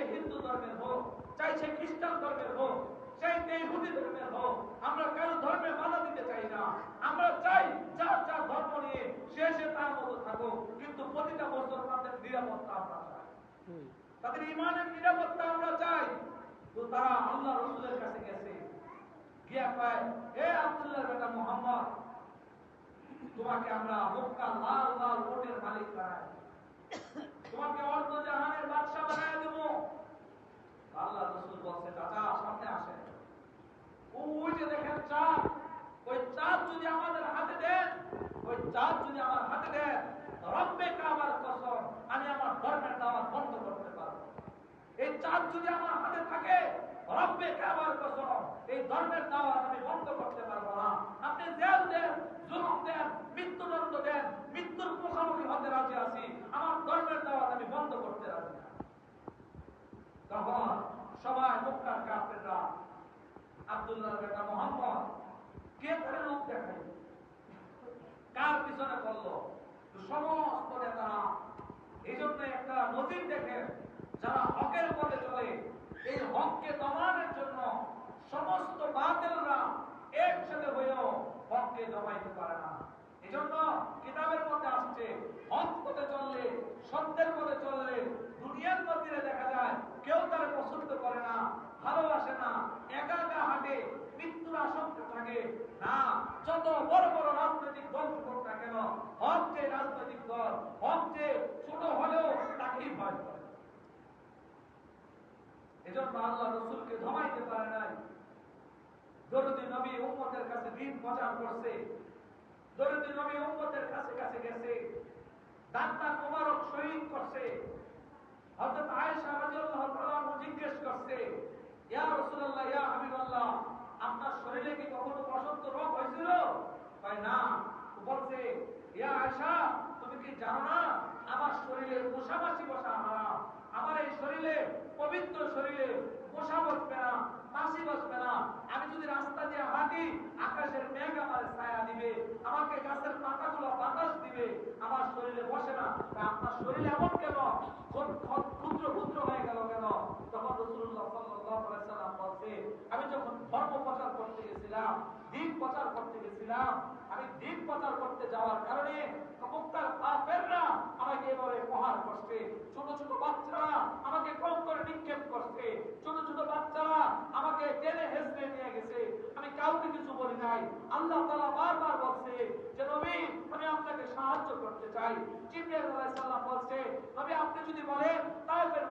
সে হিন্দু ধর্মের হোক, চাই সে খ্রিস্টান ধর্মের হোক, চাই সে ইহুদি ধর্মের হোক, আমরা কারো ধর্মে বাধা দিতে চাই না। আমরা চাই যার যার ধর্ম নিয়ে সে তার মতো থাকুক, কিন্তু প্রতিটা মুসলমানদের নিরাপত্তা আমরা চাই, তাদের ইমানের নিরাপত্তা আমরা চাই। তো তারা আল্লাহ রসুলের কাছে গেছে, গিয়া কয়, হে আব্দুল্লাহর বেটা মুহাম্মদ, তোমাকে আমরা মক্কা লাল লাল ওটের মালিক বানাই, তোমাকে অর্ধ জাহানের বাদশা বানায় দেব। আল্লাহ রাসূল বলছে, চাচা সামনে আসেন, ওই যে দেখেন চাঁদ, ওই চাঁদ যদি আমাদের হাতে দেন, ওই চাঁদ যদি আমার হাতে দেন, রব্বে কাবার কসম, আমি আমার ধর্মের দাওয়াত বন্ধ করতে পারবো। এই চাঁদ যদি আমার হাতে থাকে, রব্বে কাবার কসম, এই ধর্মের দাওয়াত আমি বন্ধ করতে পারবো না। আপনি জেল দেন, জুলুম দেন, মৃত্যুদণ্ড দেন, মৃত্যুর মুখোমুখি হতে রাজি আছি, আমার ধর্মের দাওয়াত আমি বন্ধ করতে রাজি না। তখন সবাই মক্কার কাফেররা আব্দুল্লাহর বেটা মুহাম্মদ কে করে লোক দেখাই, কার পিছনে পড়লো, সমস্ত নেতারা। এই জন্য একটা নজির দেখেন, যারা হকের পথে চলে, এই হককে দমানোর জন্য সমস্ত বাতিলরা একসাথে হয়েও হককে দমাইতে পারে না। এই জন্য কিতাবের মধ্যে আসছে, হক পথে চললে, সত্যের পথে চললে, দুনিয়ার মধ্যে দেখা যায় কেউ তার পছন্দ করে না, ভালোবাসে না, একা একা হাঁটে, মৃত্যুর আশঙ্কা থাকে না। যত বড় বড় রাজনৈতিক দল হোক না কেন, হক যে রাজনৈতিক দল, হক যে ছোট হলেও তাকেই ভয় করে। এজন্য আল্লাহ রসুলকে ধমাইতে পারে নাই। দরুদি নবী উম্মতের কাছে দিন প্রচার করছে, দরুদি নবী উম্মতের কাছে কাছে গেছে, দান্তা মোবারক শহীদ করছে। হযরত আয়েশা রাদিয়াল্লাহু তাআলা জিজ্ঞেস করছে, ইয়া রাসূলুল্লাহ, ইয়া হাবিবাল্লাহ, আপনার শরীরে কি কখনো বসন্ত রোগ হয়েছিল? কয় না। বলছে, ইয়া আয়েশা, তুমি কি জানো না আমার শরীরে মশা মাছি বসা হারাম, আমার এই শরীরে, পবিত্র শরীরে মশা বসবে না, মাছি বসবে না। আমি যদি রাস্তা দিয়ে হাঁটি, আকাশের মেঘ আমার ছায়া দিবে, আমাকে গাছের পাতাগুলো বাতাস দিবে, আমার শরীরে বসে না। আপনার শরীরে এমন কেন, ক্ষুদ্র ক্ষুদ্র হয়ে গেল কেন? তখন রাসূলুল্লাহ সাল্লাল্লাহু আলাইহি সাল্লাম বলছে, আমি যখন ধর্ম প্রচার করতে গেছিলাম, দিন প্রচার করতে গেছিলাম, আমি দিন প্রচার করতে যাওয়ার কারণে মক্কার কাফেররা আমাকে এভাবে প্রহার করছে, ছোট ছোট বাচ্চারা আমাকে কম করে নিক্ষেপ করছে, ছোট ছোট বাচ্চারা আমাকে টেনে হেঁচড়ে নিয়ে গেছে, আমি কাউকে কিছু বলি নাই। আল্লাহ তাআলা বারবার বলছে যে নবী, আমি আপনাকে সাহায্য করতে চাই। জিবরাইল আলাইহিস সালাম বলছে, নবী আপনি যদি বলেন তাহলে